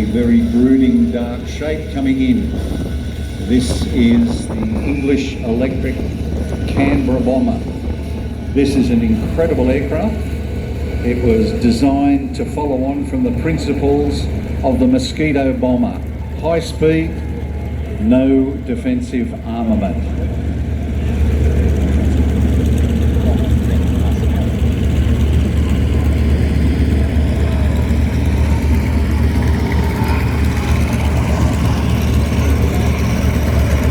very brooding dark shape coming in. This is the English Electric Canberra bomber. This is an incredible aircraft. It was designed to follow on from the principles of the Mosquito bomber. High speed, no defensive armament.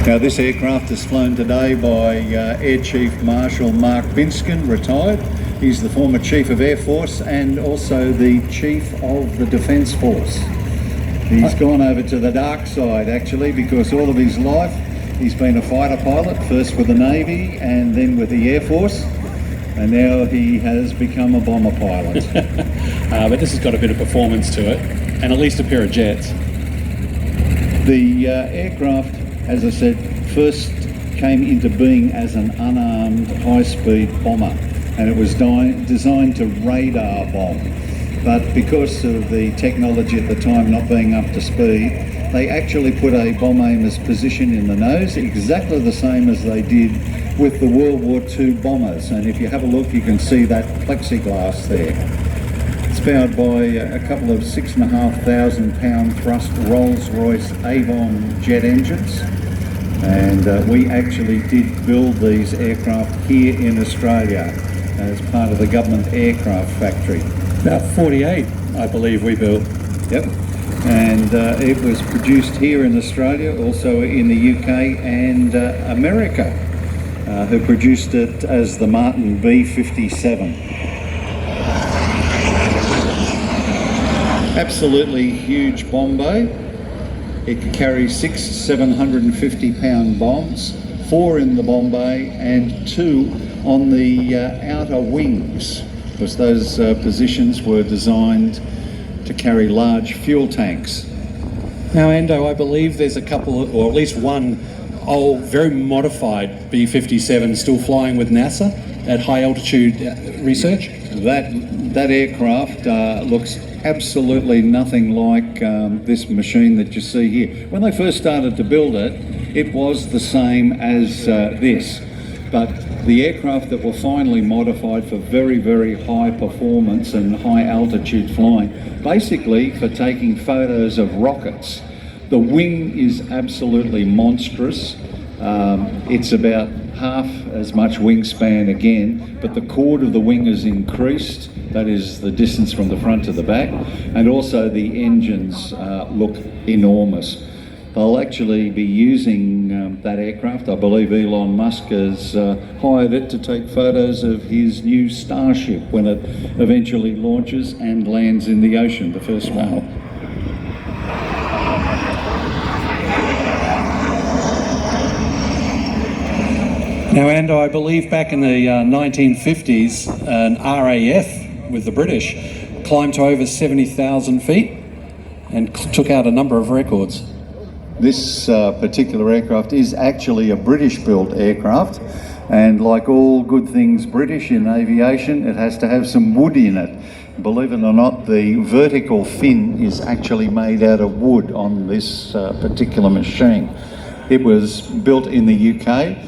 Now this aircraft is flown today by Air Chief Marshal Mark Binskin, retired. He's the former Chief of Air Force and also the Chief of the Defence Force. He's gone over to the dark side actually, because all of his life he's been a fighter pilot, first with the Navy and then with the Air Force, and now he has become a bomber pilot. But this has got a bit of performance to it, and at least a pair of jets. The aircraft, as I said, first came into being as an unarmed high-speed bomber, and it was designed to radar bomb. But because of the technology at the time not being up to speed, they actually put a bomb aimer's position in the nose, exactly the same as they did with the World War II bombers. And if you have a look, you can see that plexiglass there. It's powered by a couple of 6,500 pound thrust Rolls-Royce Avon jet engines. And we actually did build these aircraft here in Australia as part of the government aircraft factory. About 48, I believe we built. Yep. And it was produced here in Australia, also in the UK and America, who produced it as the Martin B-57. Absolutely huge bomb bay. It could carry 6 750 pound bombs, 4 in the bomb bay and 2 on the outer wings, because those positions were designed to carry large fuel tanks. Now, Ando, I believe there's a couple, or at least one old, very modified B-57 still flying with NASA at high altitude research. That aircraft looks absolutely nothing like this machine that you see here. When they first started to build it, it was the same as this, but the aircraft that were finally modified for very, very high performance and high altitude flying, basically for taking photos of rockets. The wing is absolutely monstrous. It's about half as much wingspan again, but the chord of the wing is increased. That is the distance from the front to the back, and also the engines look enormous. They'll actually be using that aircraft. I believe Elon Musk has hired it to take photos of his new Starship when it eventually launches and lands in the ocean, the first one. Now, Ando, I believe back in the 1950s, an RAF with the British climbed to over 70,000 feet and took out a number of records. This particular aircraft is actually a British-built aircraft, and like all good things British in aviation, it has to have some wood in it. Believe it or not, the vertical fin is actually made out of wood on this particular machine. It was built in the UK,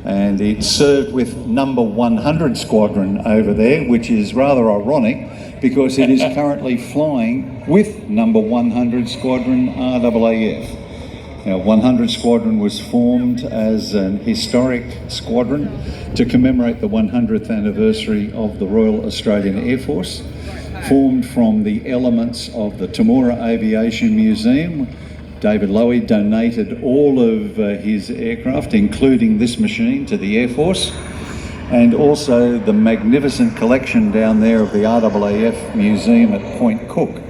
and it served with number 100 Squadron over there, which is rather ironic because it is currently flying with number 100 Squadron RAAF. Now, 100 Squadron was formed as an historic squadron to commemorate the 100th anniversary of the Royal Australian Air Force, formed from the elements of the Temora Aviation Museum. David Lowy donated all of his aircraft, including this machine, to the Air Force, and also the magnificent collection down there of the RAAF Museum at Point Cook.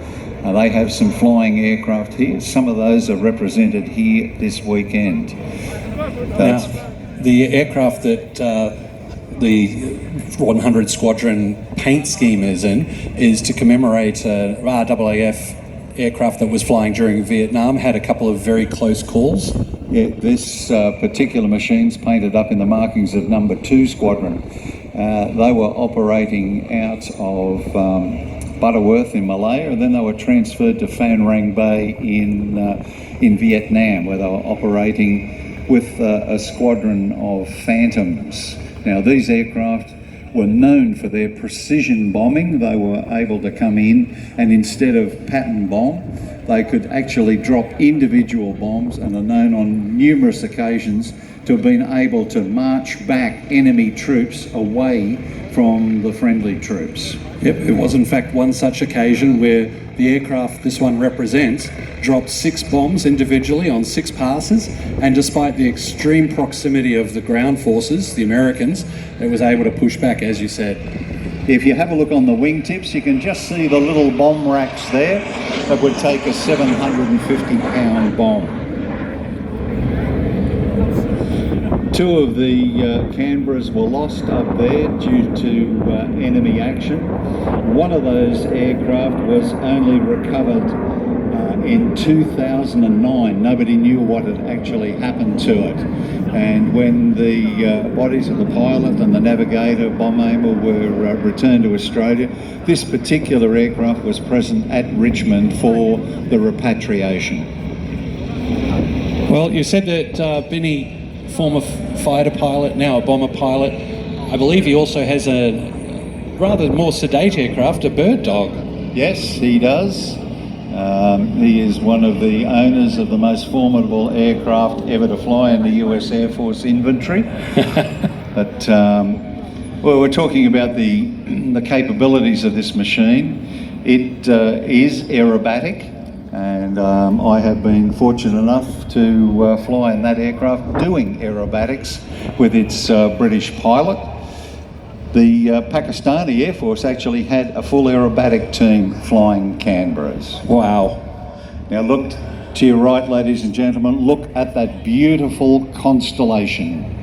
They have some flying aircraft here. Some of those are represented here this weekend. Now, the aircraft that the 100 Squadron paint scheme is in is to commemorate a RAAF aircraft that was flying during Vietnam, had a couple of very close calls. Yeah, this particular machine's painted up in the markings of number 2 Squadron. They were operating out of Butterworth in Malaya, and then they were transferred to Phan Rang Bay in Vietnam, where they were operating with a squadron of Phantoms. Now, these aircraft were known for their precision bombing. They were able to come in and instead of pattern bomb, they could actually drop individual bombs, and are known on numerous occasions to have been able to march back enemy troops away from the friendly troops. Yep, it was in fact one such occasion where the aircraft this one represents dropped 6 bombs individually on 6 passes, and despite the extreme proximity of the ground forces, the Americans, it was able to push back, as you said. If you have a look on the wingtips, you can just see the little bomb racks there that would take a 750-pound bomb. 2 of the Canberras were lost up there due to enemy action. One of those aircraft was only recovered in 2009. Nobody knew what had actually happened to it. And when the bodies of the pilot and the navigator, bomb aimer, were returned to Australia, this particular aircraft was present at Richmond for the repatriation. Well, you said that Benny, former fighter pilot, now a bomber pilot, I believe he also has a rather more sedate aircraft, a bird dog. Yes, he does. He is one of the owners of the most formidable aircraft ever to fly in the US Air Force inventory. But well, we're talking about the capabilities of this machine. It is aerobatic, and I have been fortunate enough to fly in that aircraft doing aerobatics with its British pilot. The Pakistani Air Force actually had a full aerobatic team flying Canberras. Wow. Now look to your right, ladies and gentlemen, look at that beautiful constellation.